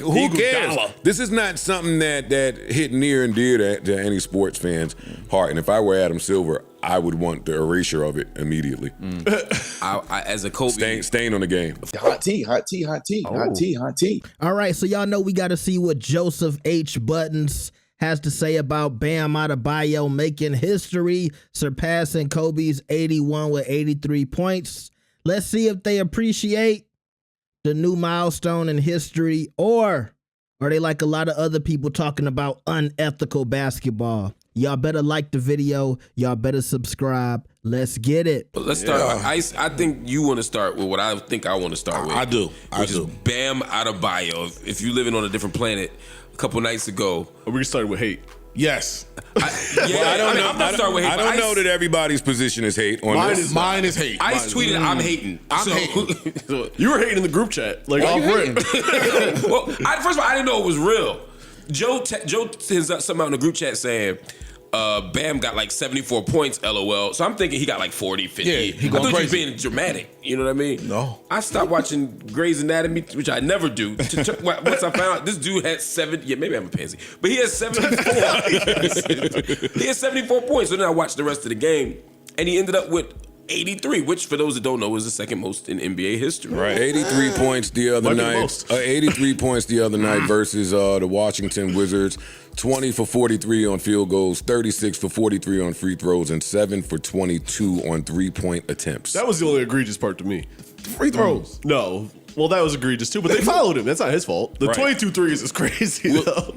who cares? This is not something that hit near and dear to any sports fan's heart. And if I were Adam Silver, I would want the erasure of it immediately. I, as a Kobe, stain on the game. Hot tea. All right, so y'all know we got to see what Joseph H. Buttons has to say about Bam Adebayo making history, surpassing Kobe's 81 with 83 points. Let's see if they appreciate the new milestone in history, or are they like a lot of other people talking about unethical basketball? Y'all better like the video. Y'all better subscribe. Let's get it. Let's start. I think you want to start with what I think I want to start with. I do. Which is Bam Adebayo. If you're living on a different planet, a couple nights ago. We started with hate. Yes. I don't know that everybody's position is hate on this. Mine is hate. Ice tweeted, I'm hating. So, you were hating in the group chat. Like, off rip. Well, first of all, I didn't know it was real. Joe sends something out in the group chat saying, Bam got like 74 points, LOL. So I'm thinking he got like 40, 50. Yeah, he I going thought he was crazy. being dramatic. You know what I mean? No. I stopped watching Grey's Anatomy, which I never do. Once I found out this dude had maybe I'm a pansy, but he has 74. He has 74 points. So then I watched the rest of the game, and he ended up with 83, which for those that don't know is the second most in NBA history. Right, 83 points the other night. 83 points the other night versus the Washington Wizards. 20 for 43 on field goals, 36 for 43 on free throws, and 7 for 22 on three-point attempts. That was the only egregious part to me. Free throws. No. Well, that was egregious too, but they followed him. That's not his fault. The 22 threes is crazy, though.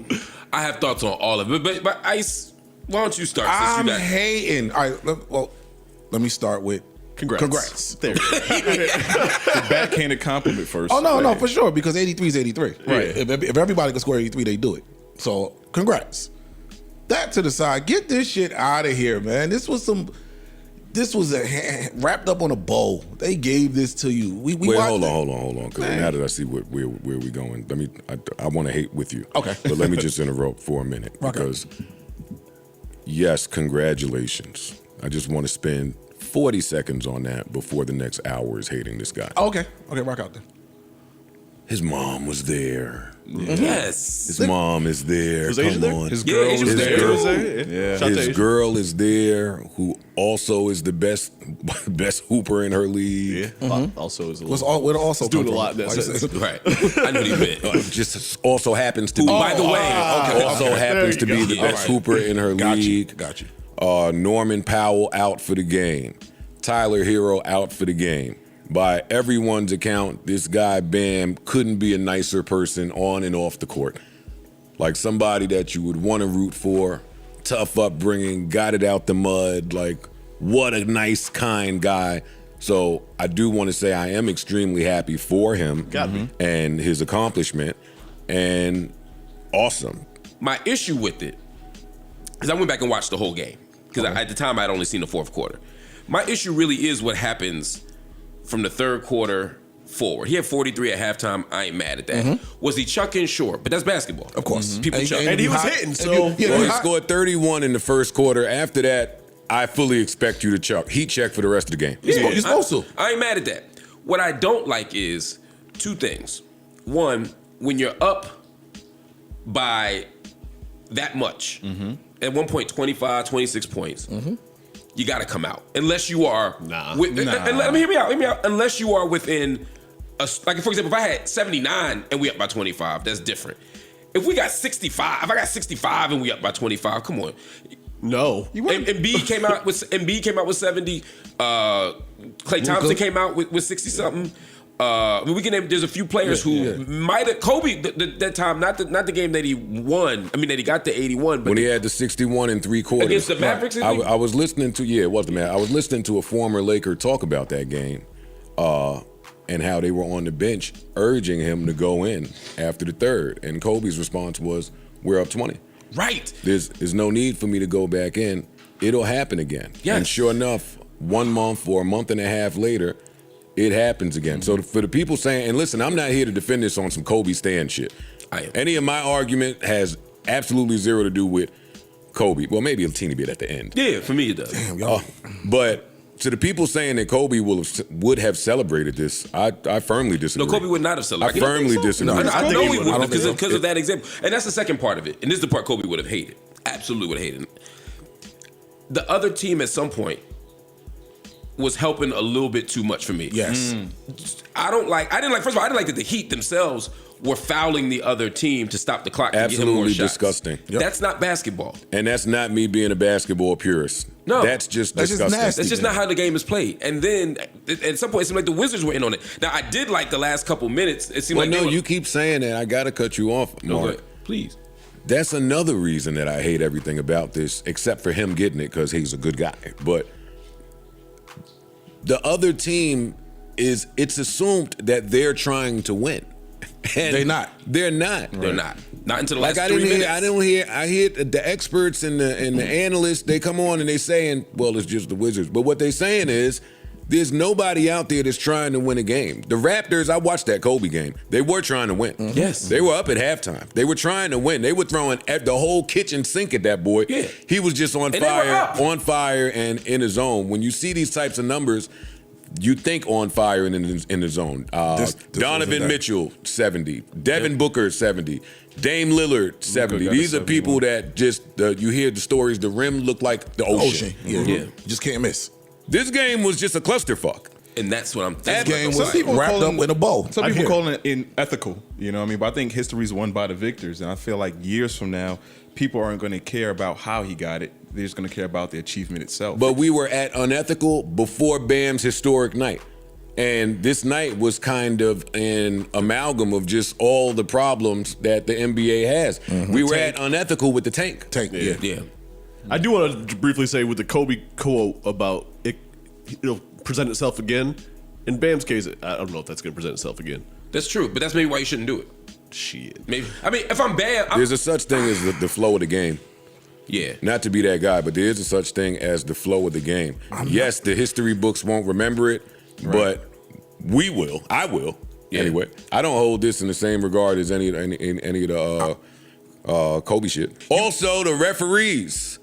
I have thoughts on all of it, but Ice, why don't you start? I'm hating. All right, well, let me start with congrats. There you go. The backhanded compliment first. Oh, no, for sure, because 83 is 83. Right. If everybody can score 83, they do it. So, congrats. That to the side. Get this shit out of here, man. This was wrapped up on a bow. They gave this to you. Wait, hold on. Because now that I see where we going, I want to hate with you. Okay. But let me just interrupt for a minute. Because, yes, congratulations. I just want to spend 40 seconds on that before the next hour is hating this guy. Okay, rock out then. His mom was there. Yes. His mom is there. Was Asia there? His girl was there. Shout out to His Asia. girl is there, who also is the best hooper in her league. Yeah. Also is a What's little. also He's doing come a lot in from? that sense. Right. I knew what he meant. Just also happens to be. By the way, also happens to be the All best right. hooper in her league. Got you. Norman Powell out for the game. Tyler Hero out for the game. By everyone's account, this guy, Bam, couldn't be a nicer person on and off the court. Like somebody that you would want to root for, tough upbringing, got it out the mud, like what a nice, kind guy. So I do want to say I am extremely happy for him and his accomplishment, and awesome. My issue with it is I went back and watched the whole game because at the time I'd only seen the fourth quarter. My issue really is what happens from the third quarter forward. He had 43 at halftime. I ain't mad at that. Was he chucking? Sure, but that's basketball. Of course. People chuck. And he was hitting, so. He scored 31 in the first quarter. After that, I fully expect you to chuck. He checked for the rest of the game. You're supposed to. I ain't mad at that. What I don't like is two things. One, when you're up by that much, at one point 25, 26 points, you got to come out. Unless you are... Let me hear me out. Unless you are within... like, for example, if I had 79 and we up by 25, that's different. If we got 65, if I got 65 and we up by 25, come on. No. Embiid came out with 70. Klay Thompson came out with 60 something. We can name. There's a few players who might have Kobe that time. Not the game that he won. I mean that he got the 81. But when he had the 61 in three quarters against the Mavericks. I was listening to it was the man. I was listening to a former Laker talk about that game, and how they were on the bench urging him to go in after the third, and Kobe's response was, "We're up 20. Right. There's no need for me to go back in. It'll happen again." Yes. And sure enough, 1 month or a month and a half later, it happens again. So for the people saying, and listen, I'm not here to defend this on some Kobe Stan shit. I am. Any of my argument has absolutely zero to do with Kobe. Well, maybe a teeny bit at the end. Yeah, for me it does. Damn, y'all. But to the people saying that Kobe would have celebrated this, I firmly disagree. No, Kobe would not have celebrated. I firmly disagree. I know he would because because of that example. And that's the second part of it. And this is the part Kobe would have hated. Absolutely would have hated. The other team at some point was helping a little bit too much for me. Yes. First of all, I didn't like that the Heat themselves were fouling the other team to stop the clock. Absolutely to get him more shots. disgusting. Yep. That's not basketball. And that's not me being a basketball purist. No. That's just That's just disgusting. nasty. That's just not how the game is played. And then at some point, it seemed like the Wizards were in on it. Now, I did like the last couple minutes. It seemed Well, like you keep saying that. I got to cut you off, No, Mark. but please. That's another reason that I hate everything about this, except for him getting it because he's a good guy. But the other team it's assumed that they're trying to win. And They're not. They're not. They're not. Not until the last Like 3 minutes. I hear the experts and the analysts, they come on and they saying, well, it's just the Wizards. But what they saying is there's nobody out there that's trying to win a game. The Raptors, I watched that Kobe game. They were trying to win. Yes. They were up at halftime. They were trying to win. They were throwing the whole kitchen sink at that boy. Yeah. He was just on And they were fire and in his zone. When you see these types of numbers, you think on fire and in the zone. This Donovan wasn't that. Mitchell, 70. Devin Booker, 70. Dame Lillard, 70. got These a are people that just, you hear the stories, the rim looked like the ocean. Yeah. Yeah. You just can't miss. This game was just a clusterfuck. And that's what I'm This that's game what was I'm people wrapped call up them- in a bow. Some I people hear call it unethical, you know what I mean? But I think history is won by the victors. And I feel like years from now, people aren't going to care about how he got it. They're just going to care about the achievement itself. But we were at unethical before Bam's historic night. And this night was kind of an amalgam of just all the problems that the NBA has. We were at unethical with the tank. Tank, yeah. Yeah. I do want to briefly say with the Kobe quote about it'll present itself again. In Bam's case, I don't know if that's going to present itself again. That's true, but that's maybe why you shouldn't do it. Shit. Maybe. I mean, if I'm Bam, There's a such thing as the flow of the game. yeah. Not to be that guy, but there is a such thing as the flow of the game. Yes, the history books won't remember it, but we will. I will. Yeah. Anyway, I don't hold this in the same regard as any of the Kobe shit. Also, the referees.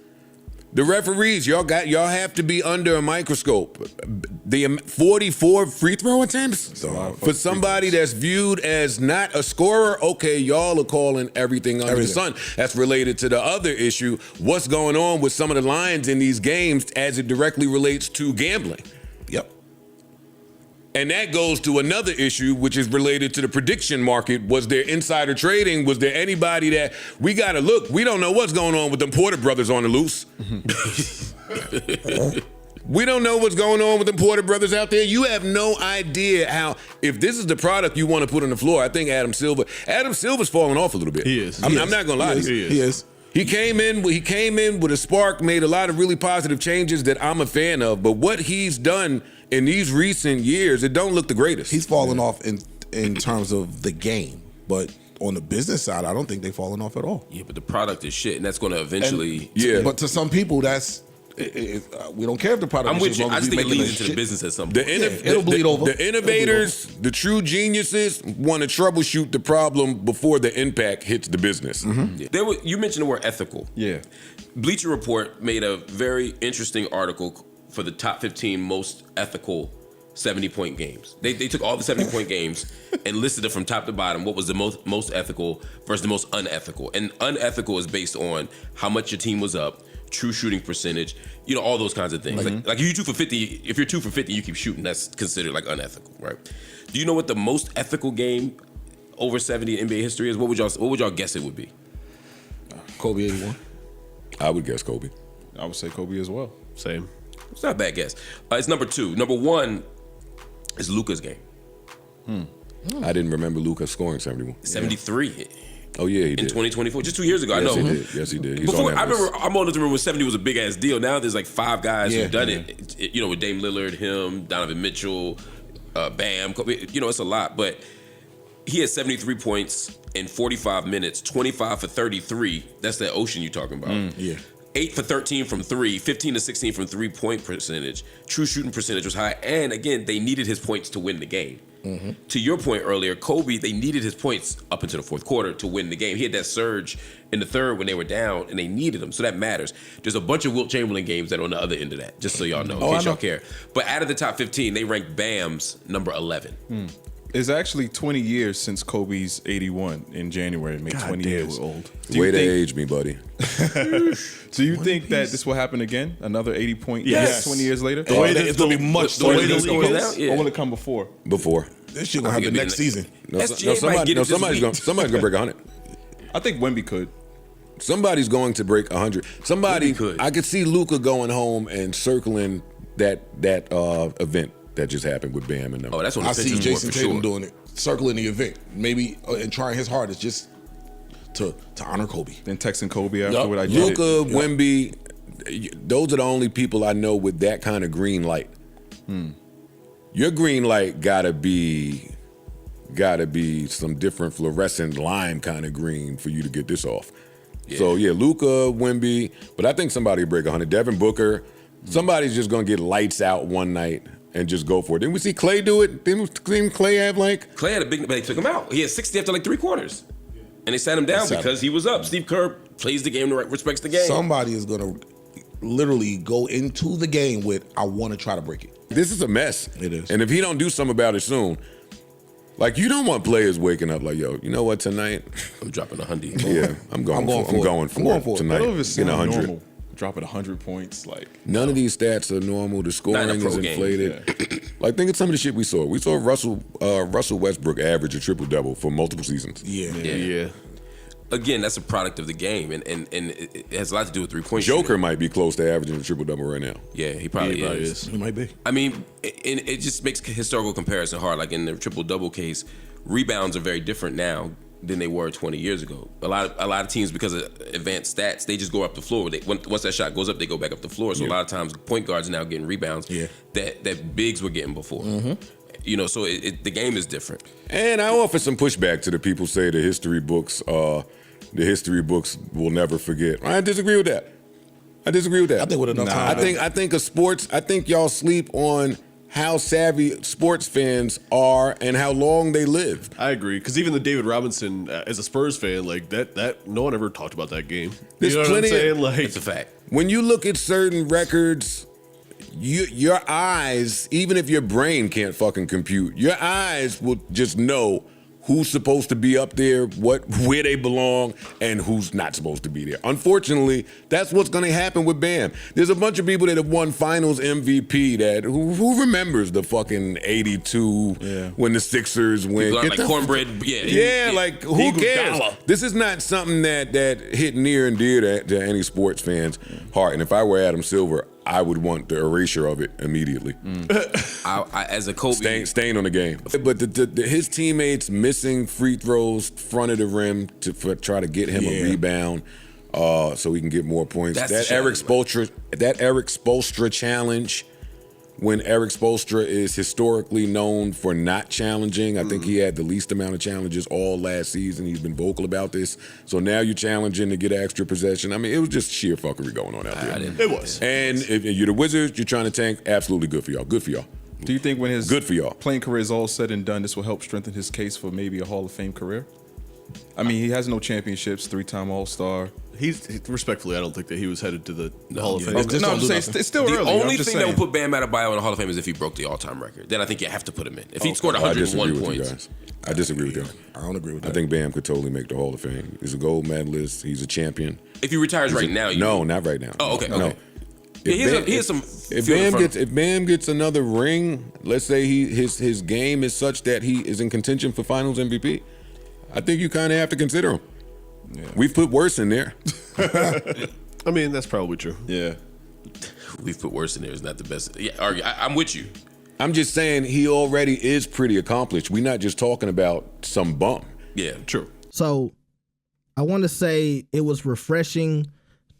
The referees, y'all have to be under a microscope. The 44 free throw attempts for somebody that's viewed as not a scorer. Okay, y'all are calling everything under the sun. That's related to the other issue. What's going on with some of the lines in these games as it directly relates to gambling? Yep. And that goes to another issue, which is related to the prediction market. Was there insider trading? Was there anybody that we got to look? We don't know what's going on with them Porter brothers on the loose. We don't know what's going on with them Porter brothers out there. You have no idea how, if this is the product you want to put on the floor, I think Adam Silver's falling off a little bit. He is. I'm not going to lie. He is. He came in with a spark, made a lot of really positive changes that I'm a fan of. But what he's done in these recent years, it don't look the greatest. He's fallen off in terms of the game, but on the business side, I don't think they've fallen off at all. Yeah, but the product is shit, and that's going to eventually. But to some people, that's we don't care if the product. I'm is with as you. long I as just we think it making leads into the shit. business at some point. It'll bleed over. The innovators, the true geniuses, want to troubleshoot the problem before the impact hits the business. Yeah. You mentioned the word ethical. Yeah. Bleacher Report made a very interesting article for the top 15 most ethical 70-point games. They took all the 70-point games and listed it from top to bottom. What was the most ethical versus the most unethical? And unethical is based on how much your team was up, true shooting percentage, all those kinds of things. Like if you're 2 for 50, if you're 2 for 50, you keep shooting. That's considered like unethical, right? Do you know what the most ethical game over 70 in NBA history is? What would y'all guess it would be? Kobe 81. I would guess Kobe. I would say Kobe as well. Same. It's not a bad guess. It's number 2. Number 1 is Luka's game. I didn't remember Luka scoring 71. 73 Oh yeah, he in did. 2024, just 2 years ago. Yes, I know. he did. Yes, he did. He's Before, on that I remember, list. I'm on the room when 70 was a big ass deal. Now there's like 5 guys Yeah. who've done it. With Dame Lillard, him, Donovan Mitchell, Bam. It's a lot. But he had 73 points in 45 minutes, 25 for 33. That's that ocean you're talking about. Yeah. 8 for 13 from 3, 15 to 16 from 3-point percentage. True shooting percentage was high. And again, they needed his points to win the game. To your point earlier, Kobe, they needed his points up into the fourth quarter to win the game. He had that surge in the third when they were down, and they needed him, so that matters. There's a bunch of Wilt Chamberlin games that are on the other end of that, just so y'all know, in case y'all care. But out of the top 15, they ranked Bam's number 11. It's actually 20 years since Kobe's 81 in January. It made 20 years. We're old. Way to age me, buddy. Do you think that this will happen again? Another 80-point Yes. 20 years later? The way that it's gonna be much the way slower the than league it is is. now, yeah. Or will it come before? Before. This shit gonna I think happen it'll be next season. SGA might get it this week. Somebody's gonna break 100. I think Wemby could. Somebody's going to break 100. Somebody could. I could see Luka going home and circling that event that just happened with Bam and them. Oh, that's on I the see Pistons board Jason for Tatum sure. doing it, circling the event, maybe, and trying his hardest just to honor Kobe. Then texting Kobe afterward. I did Luka, it. Wemby, those are the only people I know with that kind of green light. Your green light gotta be some different fluorescent lime kind of green for you to get this off. So yeah, Luka, Wemby, but I think somebody will break 100. Devin Booker, somebody's just gonna get lights out one night and just go for it. Didn't we see Clay do it? Didn't Clay have like? Clay had a big, but they took him out. He had 60 after like 3 quarters. And they sat him down because he was up. Steve Kerr plays the game, respects the game. Somebody is gonna literally go into the game with, I want to try to break it. This is a mess. It is. And if he don't do something about it soon, like you don't want players waking up like, yo, you know what, tonight? I'm dropping 100. Yeah, I'm going for it tonight. I don't know if it's Get 100. normal. Dropping 100 points, like None of these stats are normal. The scoring Not in a is pro game, inflated. Like think of some of the shit we saw. We saw Russell Westbrook average a triple-double for multiple seasons. Yeah. Again, that's a product of the game, and it has a lot to do with 3-point Joker shooting. might be close to averaging a triple-double right now. Yeah, he probably is. He might be. I mean, it just makes historical comparison hard. Like in the triple-double case, rebounds are very different now than they were 20 years ago. A lot of teams, because of advanced stats, they just go up the floor. Once that shot goes up, they go back up the floor. So a lot of times, point guards are now getting rebounds that bigs were getting before. You know, so the game is different. And I offer some pushback to the people who say the history books will never forget. I disagree with that. I think with enough time. I think y'all sleep on how savvy sports fans are and how long they live. I agree, because even the David Robinson, as a Spurs fan, like that, no one ever talked about that game. There's you know plenty what I'm saying? of- Like, It's a fact. When you look at certain records, your eyes, even if your brain can't fucking compute, your eyes will just know who's supposed to be up there, where they belong, and who's not supposed to be there. Unfortunately, that's what's going to happen with Bam. There's a bunch of people that have won Finals MVP who remembers the fucking 82 when the Sixers win. Like cornbread, Like who Eagle cares? Dollar. This is not something that hit near and dear to any sports fan's heart. And if I were Adam Silver, I would want the erasure of it immediately. I as a Kobe, Stain on the game. But his teammates missing free throws front of the rim to try to get him a rebound so he can get more points. That's That the Eric challenge, Spoelstra challenge, when Eric Spoelstra is historically known for not challenging. I think he had the least amount of challenges all last season. He's been vocal about this. So now you're challenging to get extra possession. I mean, it was just sheer fuckery going on out there. it was. And if you're the Wizards, you're trying to tank, absolutely good for y'all. Good for y'all. Do you think when his Good for y'all. playing career is all said and done, this will help strengthen his case for maybe a Hall of Fame career? I mean, he has no championships, 3-time All-Star. He's respectfully, I don't think that he was headed to the Hall of Fame. Just No, don't I'm do saying nothing. it's still the early. I'm only just thing that saying. would put Bam Adebayo in the Hall of Fame is if he broke the all-time record. Then I think you have to put him in. If he scored I disagree 101 with you points. guys. I disagree with you. I don't agree with that. I think Bam could totally make the Hall of Fame. He's a gold medalist. He's a champion. If he retires right now, No, not right now. Oh, okay, No. okay. Yeah, he has some. If field in front of him. If Bam gets another ring, let's say his game is such that he is in contention for Finals MVP, I think you kind of have to consider him. Yeah. We've put worse in there. I mean, that's probably true. Yeah. We've put worse in there. Is not the best. Yeah, I'm with you. I'm just saying he already is pretty accomplished. We're not just talking about some bum. Yeah, True. So I want to say it was refreshing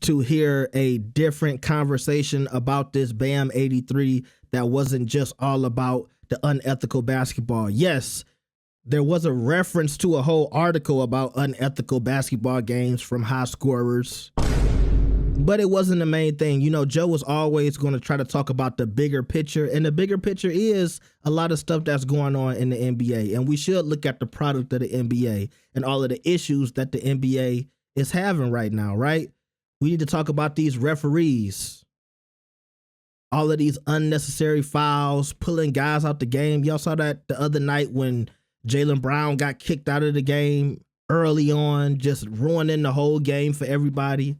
to hear a different conversation about this Bam 83 that wasn't just all about the unethical basketball. Yes, there was a reference to a whole article about unethical basketball games from high scorers. But it wasn't the main thing. You know, Joe was always going to try to talk about the bigger picture, and the bigger picture is a lot of stuff that's going on in the NBA, and we should look at the product of the NBA and all of the issues that the NBA is having right now, right? We need to talk about these referees, all of these unnecessary fouls, pulling guys out the game. Y'all saw that the other night when Jaylen Brown got kicked out of the game early on, just ruining the whole game for everybody.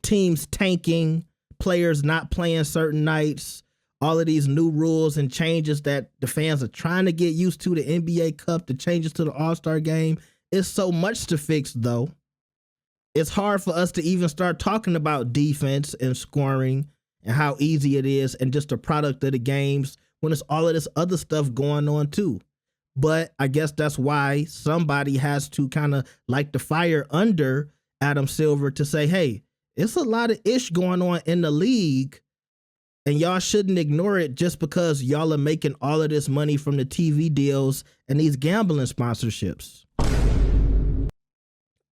Teams tanking, players not playing certain nights, all of these new rules and changes that the fans are trying to get used to, the NBA Cup, the changes to the All-Star game. It's so much to fix, though. It's hard for us to even start talking about defense and scoring and how easy it is and just the product of the games when it's all of this other stuff going on too. But I guess that's why somebody has to kind of light the fire under Adam Silver to say, hey, it's a lot of ish going on in the league, and y'all shouldn't ignore it just because y'all are making all of this money from the TV deals and these gambling sponsorships.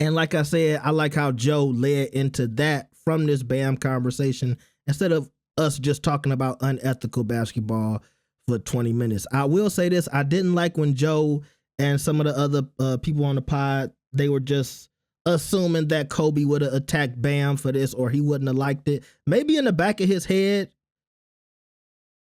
And like I said, I like how Joe led into that from this Bam conversation instead of us just talking about unethical basketball for 20 minutes. I will say this. I didn't like when Joe and some of the other people on the pod, they were just assuming that Kobe would have attacked Bam for this or he wouldn't have liked it. Maybe in the back of his head,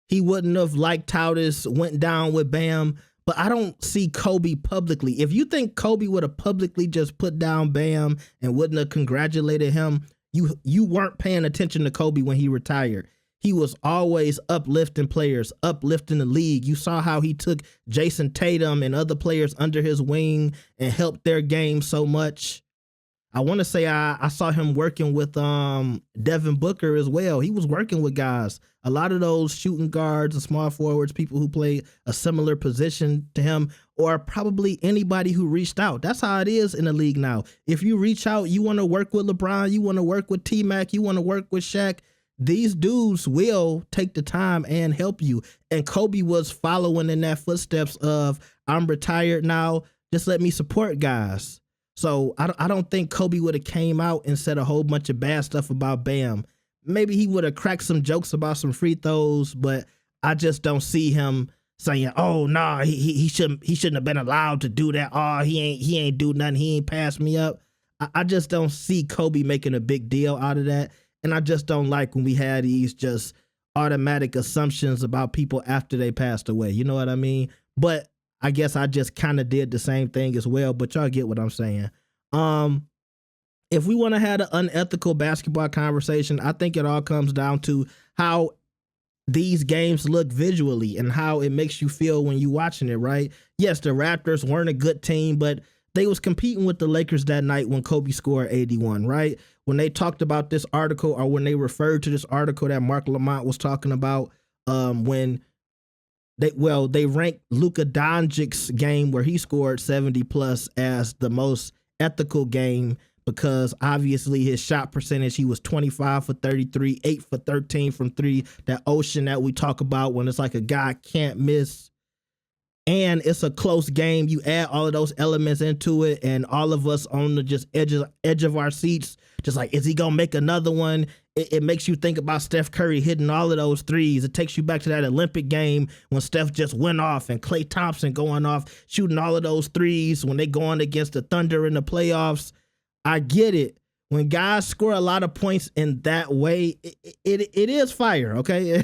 he wouldn't have liked how this went down with Bam, but I don't see Kobe publicly. If you think Kobe would have publicly just put down Bam and wouldn't have congratulated him, you weren't paying attention to Kobe when he retired. He was always uplifting players, uplifting the league. You saw how he took Jason Tatum and other players under his wing and helped their game so much. I want to say I saw him working with Devin Booker as well. He was working with guys. A lot of those shooting guards and small forwards, people who play a similar position to him, or probably anybody who reached out. That's how it is in the league now. If you reach out, you want to work with LeBron, you want to work with T-Mac, you want to work with Shaq, these dudes will take the time and help you. And Kobe was following in that footsteps of, I'm retired now, just let me support guys. So I don't think Kobe would have came out and said a whole bunch of bad stuff about Bam. Maybe he would have cracked some jokes about some free throws, but I just don't see him saying, "Oh no, he shouldn't have been allowed to do that. Oh, he ain't do nothing. He ain't passed me up." I just don't see Kobe making a big deal out of that, and I just don't like when we had these just automatic assumptions about people after they passed away. You know what I mean? But I guess I just kind of did the same thing as well, but y'all get what I'm saying. If we want to have an unethical basketball conversation, I think it all comes down to how these games look visually and how it makes you feel when you're watching it, right? Yes, the Raptors weren't a good team, but they was competing with the Lakers that night when Kobe scored 81, right? When they talked about this article, or when they referred to this article that Marc Lamont was talking about, when they ranked Luka Doncic's game where he scored 70 plus as the most ethical game because obviously his shot percentage, he was 25 for 33, 8 for 13 from three, that ocean that we talk about when it's like a guy can't miss. And it's a close game. You add all of those elements into it, and all of us on the just edge of our seats, just like, is he gonna make another one? It makes you think about Steph Curry hitting all of those threes. It takes you back to that Olympic game when Steph just went off, and Klay Thompson going off, shooting all of those threes when they going against the Thunder in the playoffs. I get it. When guys score a lot of points in that way, it is fire, okay?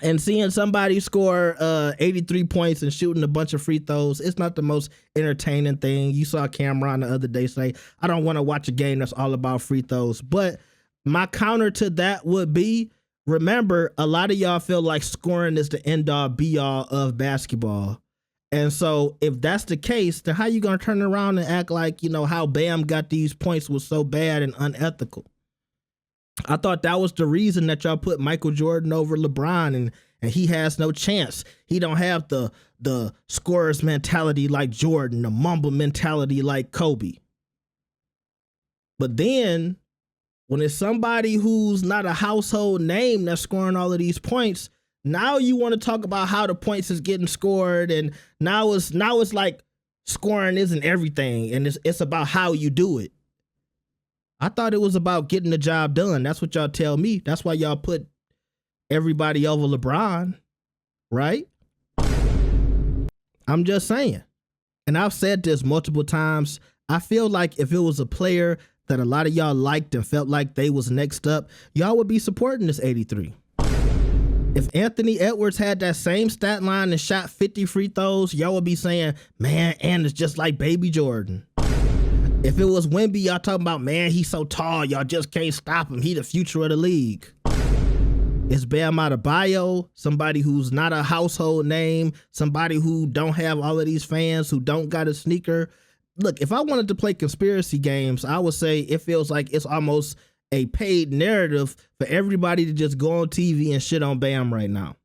And seeing somebody score 83 points and shooting a bunch of free throws, it's not the most entertaining thing. You saw Cameron the other day say, I don't want to watch a game that's all about free throws. But my counter to that would be, remember, a lot of y'all feel like scoring is the end-all, be-all of basketball. And so if that's the case, then how you going to turn around and act like, you know, how Bam got these points was so bad and unethical? I thought that was the reason that y'all put Michael Jordan over LeBron, and he has no chance. He don't have the scorer's mentality like Jordan, the mumble mentality like Kobe. But then when it's somebody who's not a household name that's scoring all of these points, now you want to talk about how the points is getting scored, and now it's like scoring isn't everything, and it's about how you do it. I thought it was about getting the job done. That's what y'all tell me. That's why y'all put everybody over LeBron, right? I'm just saying. And I've said this multiple times. I feel like if it was a player that a lot of y'all liked and felt like they was next up, y'all would be supporting this 83. If Anthony Edwards had that same stat line and shot 50 free throws, y'all would be saying, man, and it's just like Baby Jordan. If it was Wemby, y'all talking about, man, he's so tall, y'all just can't stop him. He the future of the league. It's Bam Adebayo, somebody who's not a household name, somebody who don't have all of these fans, who don't got a sneaker. Look, if I wanted to play conspiracy games, I would say it feels like it's almost a paid narrative for everybody to just go on TV and shit on Bam right now.